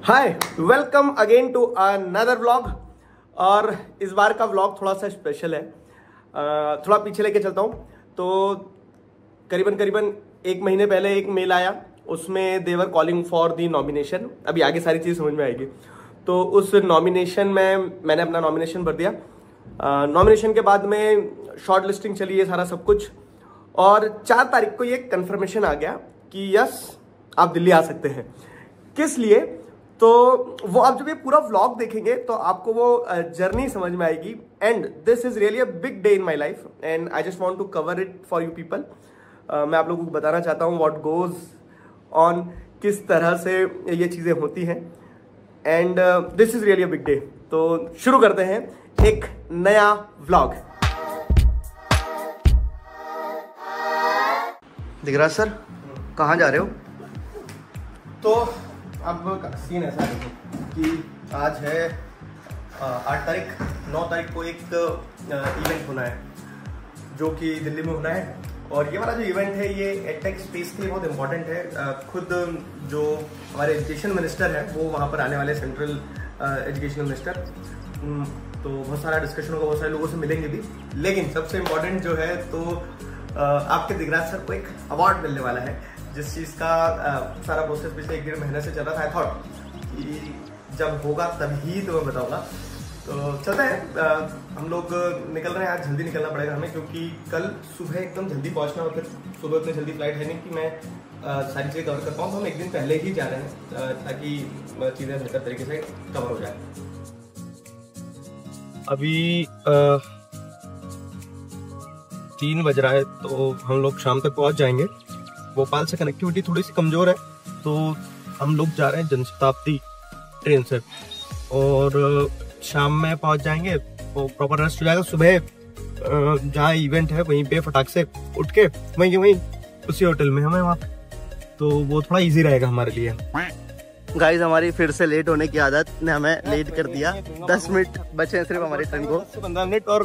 Hi, welcome again to another vlog. और इस बार का व्लॉग थोड़ा सा स्पेशल है। थोड़ा पीछे लेके चलता हूँ। तो करीबन एक महीने पहले एक मेल आया, उसमें देवर कॉलिंग फॉर दी नॉमिनेशन। अभी आगे सारी चीज़ समझ में आएगी। तो उस नॉमिनेशन में मैंने अपना नॉमिनेशन भर दिया। नॉमिनेशन के बाद में शॉर्ट लिस्टिंग चली है, सारा सब कुछ। और 4 तारीख को ये कंफर्मेशन आ गया कि यस, आप दिल्ली आ सकते हैं। किस लिए? तो वो आप जब ये पूरा व्लॉग देखेंगे तो आपको वो जर्नी समझ में आएगी। And this is really a big day in my life and I just want to cover it for you people. मैं आप लोगों को बताना चाहता हूँ व्हाट गोज ऑन, किस तरह से ये चीज़ें होती हैं। And this is really a big day. तो शुरू करते हैं एक नया व्लॉग। दिख रहा सर, कहाँ जा रहे हो? तो अब सीन ऐसा है कि आज है 8 तारीख। 9 तारीख को एक इवेंट होना है जो कि दिल्ली में होना है। और ये वाला जो इवेंट है ये एडटेक स्पेस के लिए बहुत इंपॉर्टेंट है। खुद जो हमारे एजुकेशन मिनिस्टर है वो वहाँ पर आने वाले, सेंट्रल एजुकेशन मिनिस्टर। तो बहुत सारा डिस्कशन होगा, बहुत सारे लोगों से मिलेंगे भी। लेकिन सबसे इम्पोर्टेंट जो है तो आपके दिगराज सर को एक अवार्ड मिलने वाला है, जिस चीज़ का सारा प्रोसेस पिछले 1-1.5 महीने से चल रहा था। आई थॉट कि जब होगा तभी तो मैं बताऊंगा। तो चलते हैं, हम लोग निकल रहे हैं। आज जल्दी निकलना पड़ेगा हमें, क्योंकि कल सुबह एकदम जल्दी पहुंचना। और फिर सुबह उतनी जल्दी फ्लाइट है नहीं कि मैं सारी चीज़ें कवर कर पाऊँ। तो हम एक दिन पहले ही जा रहे हैं ताकि चीज़ें बेहतर तरीके से कवर हो जाए। अभी 3 बज रहा है, तो हम लोग शाम तक पहुंच जाएंगे। भोपाल से कनेक्टिविटी थोड़ी सी कमजोर है, तो हम लोग जा रहे हैं जनशताब्दी ट्रेन से। और शाम में पहुंच जाएंगे तो प्रॉपर रेस्ट हो जाएगा। सुबह जहाँ इवेंट है वहीं पे फटाक से उठ के वहीं उसी होटल में हमें वहाँ, तो वो थोड़ा इजी रहेगा हमारे लिए। गाइस, हमारी फिर से लेट होने की आदत ने हमें लेट कर दिया। 10 मिनट बचे हैं सिर्फ हमारी ट्रेन को, 15 मिनट। और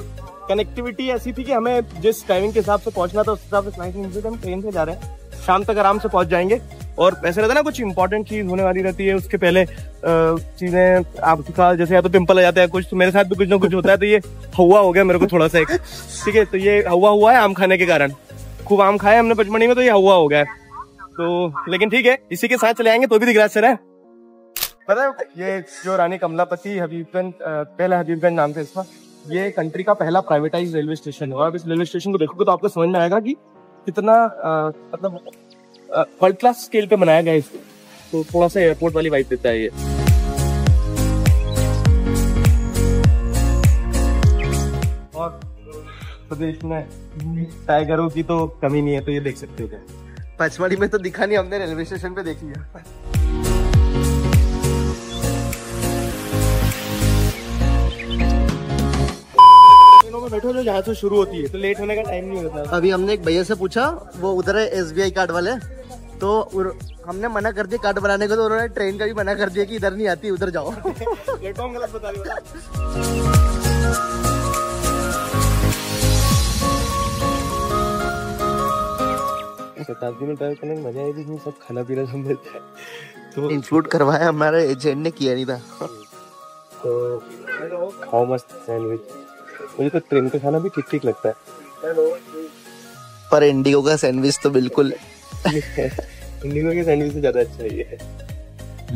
कनेक्टिविटी ऐसी थी कि हमें जिस टाइमिंग के हिसाब से पहुंचना था उस हिसाब से हम ट्रेन से जा रहे हैं। शाम तक आराम से पहुंच जाएंगे। और ऐसा रहता है ना, कुछ इंपॉर्टेंट चीज होने वाली रहती है, उसके पहले चीजें आपका जैसे या तो पिंपल आ जाता है कुछ, तो मेरे साथ भी कुछ ना कुछ होता है। तो ये हुआ हो गया मेरे को थोड़ा सा एक, ठीक है। तो ये हुआ है आम खाने के कारण। खूब आम खाए हमने पचमढ़ी में, तो ये हुआ हो गया है। तो लेकिन ठीक है, इसी के साथ चले आएंगे तो भी दिख रहा है। पता है ये जो रानी कमलापति हबीबगंज, पहला हबीबगंज नाम था इसका, ये कंट्री का पहला प्राइवेटाइज रेलवे स्टेशन है। और अब इस रेलवे स्टेशन को देखोगे तो आपको समझ में आएगा कि कितना मतलब वर्ल्ड क्लास स्केल पे बनाया गया है इसको। तो थोड़ा सा एयरपोर्ट वाली वाइब देता है ये। और प्रदेश में टाइगरों की तो कमी नहीं है, तो ये देख सकते हो। पचमढ़ी में तो दिखा नहीं, हमने रेलवे स्टेशन पे देख लिया। बैठो जो जहाँ से शुरू होती है, तो लेट होने का टाइम नहीं होता। अभी हमने एक भैया से पूछा, वो उधर है SBI कार्ड वाले, तो हमने मना कर दिया कार्ड बनाने को, तो उन्होंने ट्रेन का भी मना कर दिया कि इधर नहीं आती, उधर जाओ। प्लेटफॉर्म गलत बता दिया। शताब्दी में ट्रैवल करने में मजा आएगी, सब खाना पीना सब मिलता है। तो इंक्लूड करवाया, हमारे एजेंट ने किया नहीं था। तो खाओ मस्त सैंडविच। मुझे तो ट्रेन का खाना भी ठीक ठीक लगता है, पर इंडिगो का सैंडविच तो बिल्कुल इंडिगो के सैंडविच से ज्यादा अच्छा ही है।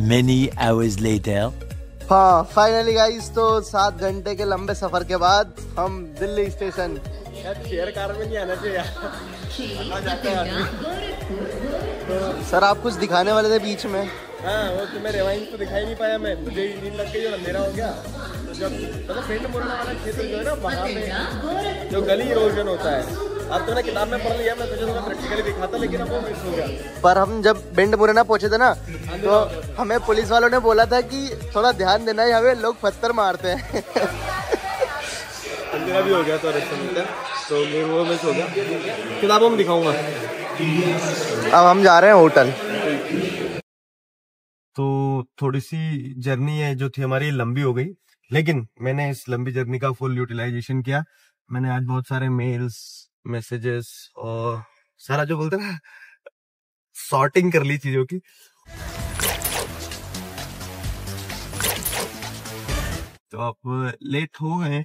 Many hours later. हाँ, फाइनली गाइस, तो 7 घंटे के लंबे सफर के बाद हम दिल्ली स्टेशन। शेयर कार में नहीं आना चाहिए यार। सर, आप कुछ दिखाने वाले थे बीच में। हाँ, वो तुम्हें रिवाइंड तो दिखाई नहीं पाया मैं, मुझे नींद लग गई और अंधेरा हो गया। तो जब मतलब पेंट मुरना वाला क्षेत्र जो है ना, वहाँ पे जो गली इरोजन होता है, अब तो ना किताब में पढ़ लिया, मैं तुझे थोड़ा प्रैक्टिकली दिखाता, लेकिन अब वो मिस हो गया। पर हम जब बेंड मुरैना पहुंचे थे ना, तो हमें पुलिस वालों ने बोला था कि थोड़ा ध्यान देना है, हमें लोग पत्थर मारते हैं। अंधेरा भी हो गया, तो तो वो मिस हो गया। किताबों में दिखाऊंगा। अब हम जा रहे हैं होटल। तो थोड़ी सी जर्नी है जो थी हमारी लंबी हो गई, लेकिन मैंने इस लंबी जर्नी का फुल यूटिलाइजेशन किया। मैंने आज बहुत सारे मेल्स, मैसेजेस और सारा जो बोलते ना सॉर्टिंग कर ली चीजों की। अब लेट हो गए,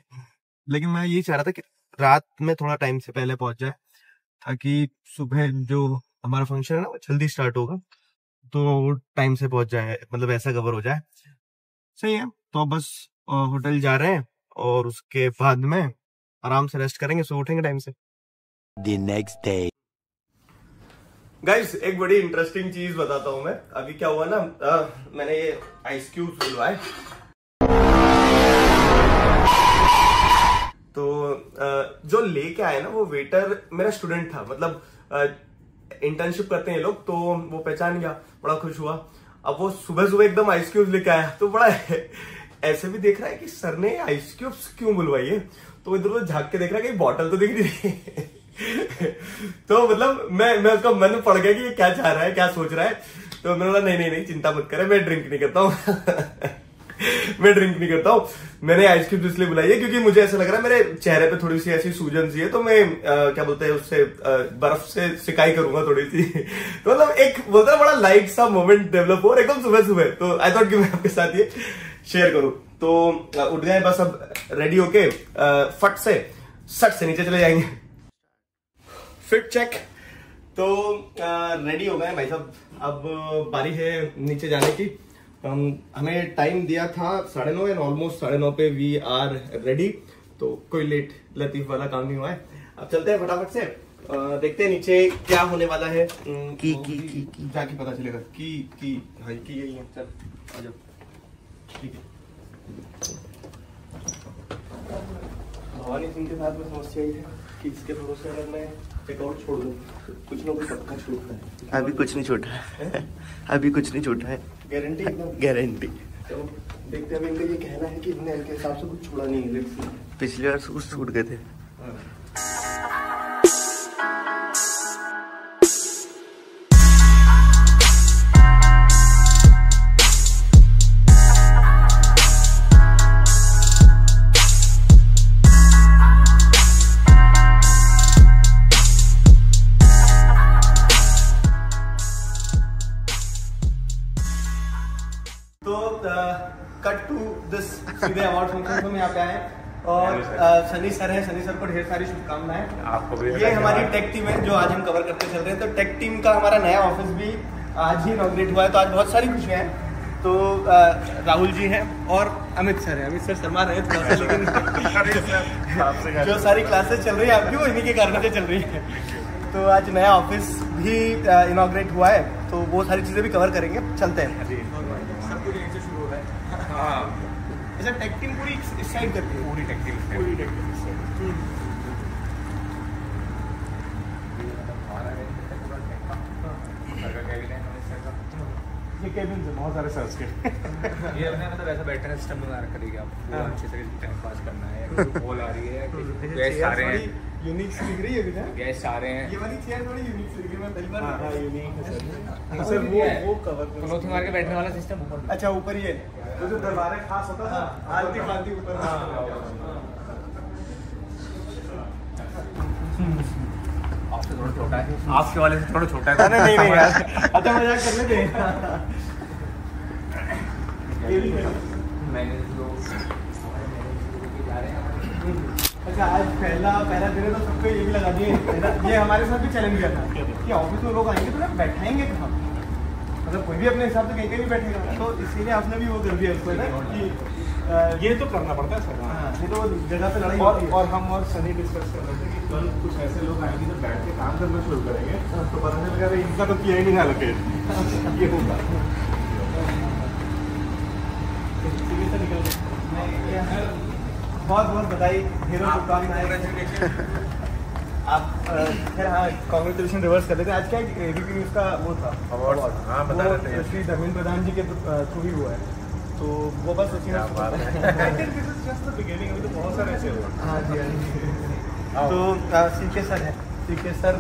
लेकिन मैं यही चाह रहा था कि रात में थोड़ा टाइम से पहले पहुंच जाए, ताकि सुबह जो हमारा फंक्शन है ना वो जल्दी स्टार्ट होगा, तो टाइम से पहुंच जाए, मतलब ऐसा कवर हो जाए। सही है, तो बस होटल जा रहे हैं और उसके बाद में आराम से रेस्ट करेंगे, सो उठेंगे टाइम से। The next day. गाइस एक बड़ी इंटरेस्टिंग चीज बताता हूं मैं। अभी क्या हुआ ना, मैंने ये आइस क्यूब्स बुलवाए, तो जो लेके आए ना वो वेटर मेरा स्टूडेंट था, मतलब इंटर्नशिप करते हैं ये लोग, तो वो पहचान गया, बड़ा खुश हुआ। अब वो सुबह सुबह एकदम आइस क्यूब्स लेके आया, तो बड़ा ऐसे भी देख रहा है कि सर ने आइस क्यूब्स क्यों बुलवाई है, तो इधर उधर झांक के देख रहा है कि बॉटल तो दिख रही है। तो मतलब मैं उसका मन पड़ गया कि ये क्या चाह रहा है, क्या सोच रहा है। तो मैंने बोला नहीं चिंता मत करे, मैं ड्रिंक नहीं करता हूँ। मैं ड्रिंक नहीं करता हूँ। मैंने आइस क्यूब इसलिए बुलाई है क्योंकि मुझे ऐसा लग रहा है मेरे चेहरे पे थोड़ी सी ऐसी सूजन सी है, तो मैं क्या बोलते हैं उससे बर्फ से सिकाई करूंगा थोड़ी सी। तो मतलब एक बोलता है बड़ा लाइट सा मोमेंट डेवलप हो, और एकदम सुबह सुबह, तो आई थॉट कि मैं आपके साथ ये शेयर करूं। तो उठ गए बस, अब रेडी होके फट से नीचे चले जाएंगे। फिट चेक, तो रेडी हो गए भाई साहब। अब बारी है नीचे जाने की। हमें टाइम दिया था 9:30 एंड ऑलमोस्ट 9:30 पे वी आर रेडी, तो कोई लेट लतीफ वाला काम नहीं हुआ है। अब चलते हैं फटाफट से, देखते हैं नीचे क्या होने वाला है। की जाके पता चलेगा। की यही है, चल आ जाओ। ठीक है, भवानी सिंह के साथ में समस्या ही है कि इसके भरोसे अगर मैं चेकआउट छोड़ दूं, कुछ ना कुछ पक्का छूटता है। अभी कुछ नहीं छूटा है, अभी कुछ नहीं छूटा है, गारंटी एकदम गारंटी। तो देखते हैं, इनका ये कहना है कि इनने इनके हिसाब से कुछ छोड़ा नहीं है। पिछली बार कुछ छूट गए थे। कट टू दिस सीधे अवार्ड फंक्शन में यहाँ पे आए, और सनी सर है, सनी सर को ढेर सारी शुभकामनाएं। आपको भी। ये हमारी टेक टीम है जो आज हम कवर करते चल रहे हैं। तो टेक टीम का हमारा नया ऑफिस भी आज ही इनॉग्रेट हुआ है, तो आज बहुत सारी खुशियां हैं। तो राहुल जी हैं और अमित सर है। अमित सर शर्मा रहे थोड़ा सा, लेकिन जो सारी क्लासेस चल रही है आपकी वो इन्हीं के कारण से चल रही है। तो आज नया ऑफिस भी इनॉग्रेट हुआ है, तो वो सारी चीजें भी कवर करेंगे। चलते हैं। अच्छा, टेक टीम पूरी इस साइड करती है? पूरी टेक टीम इस साइड। ये केबिन से बहुत सारे सर्च के ये अपने मतलब ऐसा बैठने का सिस्टम बना रखा है, आपको अच्छे से टाइम पास करना है। कॉल आ रही है, गेस्ट आ रहे हैं, यूनिक सी दिख रही है कुछ। गेस्ट आ रहे हैं। ये वाली चेयर थोड़ी यूनिक सी दिख रही है, मैं पहली बार हाँ, यूनिक है सर। सर। वो कवर करो। क्लॉथ मार के बैठने वाला सिस्टम ऊपर। अच्छा, ऊपर ये वो जो दरबार खास होता था, आलती फालती ऊपर। आपसे थोड़ा छोटा है, आपके वाले से थोड़ा छोटा है। नहीं यार, अच्छा मजाक कर लेते हैं। मैंने जो जा रहे हैं। अच्छा, आज पहला दिन है तो सबको ये भी लगा दिए। ये हमारे साथ भी चैलेंज किया था कि ऑफिस में लोग आएंगे तो ना बैठाएंगे कहाँ, मतलब कोई भी अपने हिसाब से कहीं कहीं बैठेगा। तो इसीलिए आपने भी वो कर दिया इसको ना कि ये तो करना पड़ता है सर। हाँ, ये तो जगह पे लड़ाई होती है। और हम और सनी डिस्कस कर रहे थे कि कल कुछ ऐसे लोग आएंगे जो बैठ के काम करना शुरू करेंगे, तो पता नहीं लगा इनका तो किया ही नहीं एलोकेट। ये होगा बहुत बहुत बधाई, हीरो शुभकामनाएं। आप फिर हाँ, कांग्रेचुलेशन रिवर्स कर देते हैं। आज क्या एबीपी न्यूज़ का वो था अवार्ड, हाँ बता रहे थे, श्री धर्मेंद्र प्रधान जी के थ्रू ही हुआ है, तो वो बस उसी में बिगिनिंग में तो बहुत सारे ऐसे हुए। हाँ जी, तो सीके सर है, सीके सर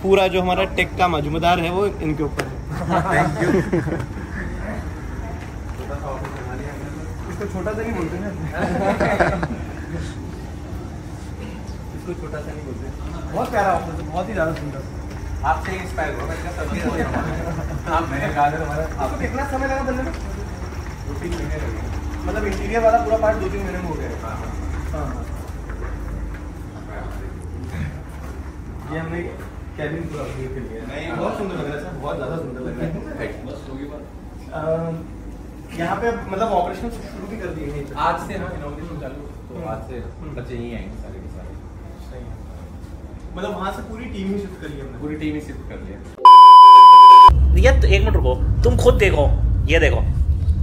पूरा जो हमारा टेक का मजूमदार है वो इनके ऊपर है। Thank you. इसको छोटा सा नहीं बोलते ना, इसको छोटा सा नहीं बोलते। बहुत प्यारा ऑफिस है, बहुत ही ज्यादा सुंदर। आपसे इंस्पायर हुआ मैं, आप मैंने कहा था हमारा। आपको कितना समय लगा बनने में? 2-3 महीने लगे। मतलब इंटीरियर वाला पूरा पार्ट 2-3 महीने में हो गया है। हाँ। ये हमने कैबिन पूरा अपग्रेड कर लिया है। नहीं, बहुत सुंदर लग रहा है सर, बहुत ज़्यादा सुंदर लग रहा है। यहाँ पे मतलब ऑपरेशन शुरू भी कर दिए हैं आज से। हाँ, इनॉग्रेशन चालू, तो आज से बच्चे यहीं आएंगे सारे के सारे। सही है। मतलब वहाँ से पूरी टीम ही शिफ्ट करी है हमने। पूरी टीम ही शिफ्ट कर लिया। ये तो एक मिनट रुको, तुम खुद देखो, ये देखो,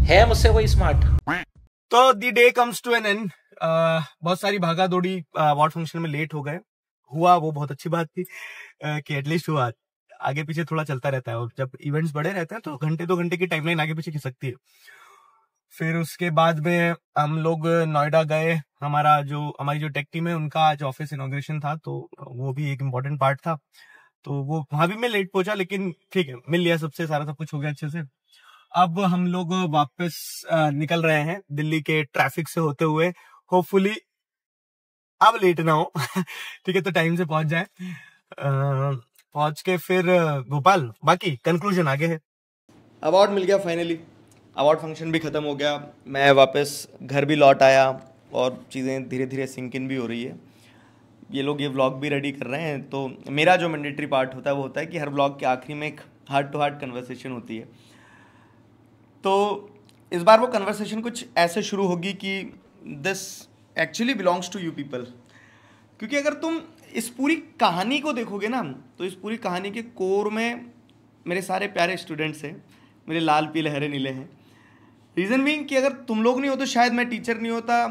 है मुझसे कोई स्मार्ट? तो the day comes to an end. बहुत सारी भागा दौड़ी, अवार्ड फंक्शन में लेट हो गए, हुआ वो बहुत अच्छी बात थी कि एटलीस्ट हुआ। आगे पीछे थोड़ा चलता रहता है और जब इवेंट्स बड़े रहते हैं तो घंटे 2 घंटे की टाइमलाइन आगे पीछे खिसकती है। फिर उसके बाद में हम लोग नोएडा गए, हमारी जो टेक टीम है उनका आज ऑफिस इनॉग्रेशन था, तो वो भी एक इम्पोर्टेंट पार्ट था। तो वो वहां भी मैं लेट पहुंचा, लेकिन ठीक है, मिल लिया सबसे, सारा सब कुछ हो गया अच्छे से। अब हम लोग वापस निकल रहे हैं दिल्ली के ट्रैफिक से होते हुए, होपफुली अब लेट ना हो। ठीक है, तो टाइम से पहुंच जाए। पहुंच के फिर भोपाल, बाकी कंक्लूजन आगे है। अवार्ड मिल गया फाइनली, अवार्ड फंक्शन भी खत्म हो गया, मैं वापस घर भी लौट आया और चीज़ें धीरे धीरे सिंक इन भी हो रही है। ये लोग ये व्लॉग भी रेडी कर रहे हैं, तो मेरा जो मैंडेटरी पार्ट होता है वो होता है कि हर व्लॉग के आखिरी में एक हार्ट टू हार्ट कन्वर्सेशन होती है। तो इस बार वो कन्वर्सेशन कुछ ऐसे शुरू होगी कि this actually belongs to you people. क्योंकि अगर तुम इस पूरी कहानी को देखोगे ना, तो इस पूरी कहानी के कोर में मेरे सारे प्यारे स्टूडेंट्स हैं, मेरे लाल पीले हरे नीले हैं। रीज़न बीइंग कि अगर तुम लोग नहीं हो तो शायद मैं टीचर नहीं होता,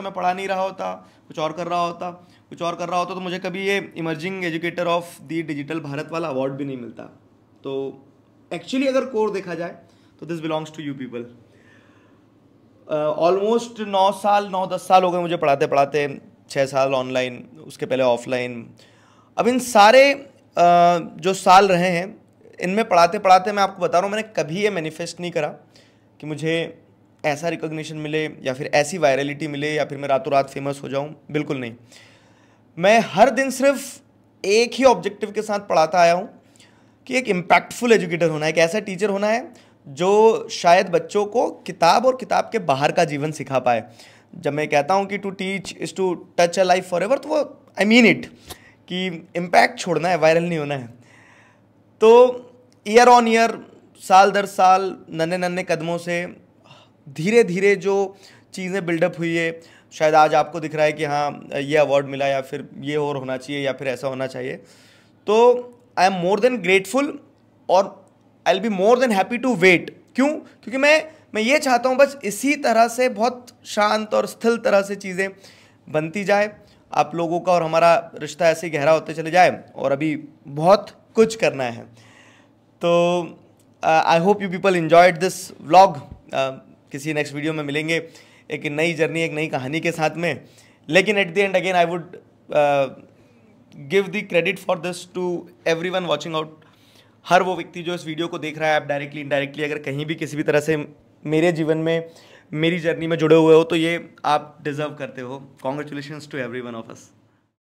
मैं पढ़ा नहीं रहा होता, कुछ और कर रहा होता तो मुझे कभी ये emerging educator of the digital Bharat वाला अवार्ड भी नहीं मिलता। तो एक्चुअली अगर कोर देखा जाए तो this belongs to you people. Almost 9-10 साल हो गए मुझे पढ़ाते पढ़ाते, 6 साल ऑनलाइन, उसके पहले ऑफलाइन। अब इन सारे जो साल रहे हैं, इनमें पढ़ाते पढ़ाते मैं आपको बता रहा हूँ, मैंने कभी ये मैनिफेस्ट नहीं करा कि मुझे ऐसा रिकॉग्निशन मिले या फिर ऐसी वायरलिटी मिले या फिर मैं रातों रात फेमस हो जाऊँ, बिल्कुल नहीं। मैं हर दिन सिर्फ एक ही ऑब्जेक्टिव के साथ पढ़ाता आया हूँ कि एक इम्पैक्टफुल एजुकेटर होना है, एक ऐसा टीचर होना है जो शायद बच्चों को किताब और किताब के बाहर का जीवन सिखा पाए। जब मैं कहता हूँ कि to teach is to touch a life forever एवर, तो वो आई मीन इट कि इम्पैक्ट छोड़ना है, वायरल नहीं होना है। तो ईयर ऑन ईयर, साल दर साल, नन्हे नन्हे कदमों से धीरे धीरे जो चीज़ें बिल्डअप हुई है, शायद आज आपको दिख रहा है कि हाँ ये अवार्ड मिला या फिर ये और होना चाहिए या फिर ऐसा होना चाहिए। तो I am more than grateful और I will be more than happy to wait. क्यों? क्योंकि मैं ये चाहता हूँ बस इसी तरह से बहुत शांत और स्थिर तरह से चीज़ें बनती जाए, आप लोगों का और हमारा रिश्ता ऐसे गहरा होते चले जाए, और अभी बहुत कुछ करना है। तो I hope you people enjoyed this vlog. किसी नेक्स्ट वीडियो में मिलेंगे एक नई जर्नी, एक नई कहानी के साथ में। लेकिन at the end again I would give the credit for this to everyone watching out. हर वो व्यक्ति जो इस वीडियो को देख रहा है, आप डायरेक्टली इनडायरेक्टली अगर कहीं भी किसी भी तरह से मेरे जीवन में, मेरी जर्नी में जुड़े हुए हो, तो ये आप डिजर्व करते हो। Congratulations to everyone of us.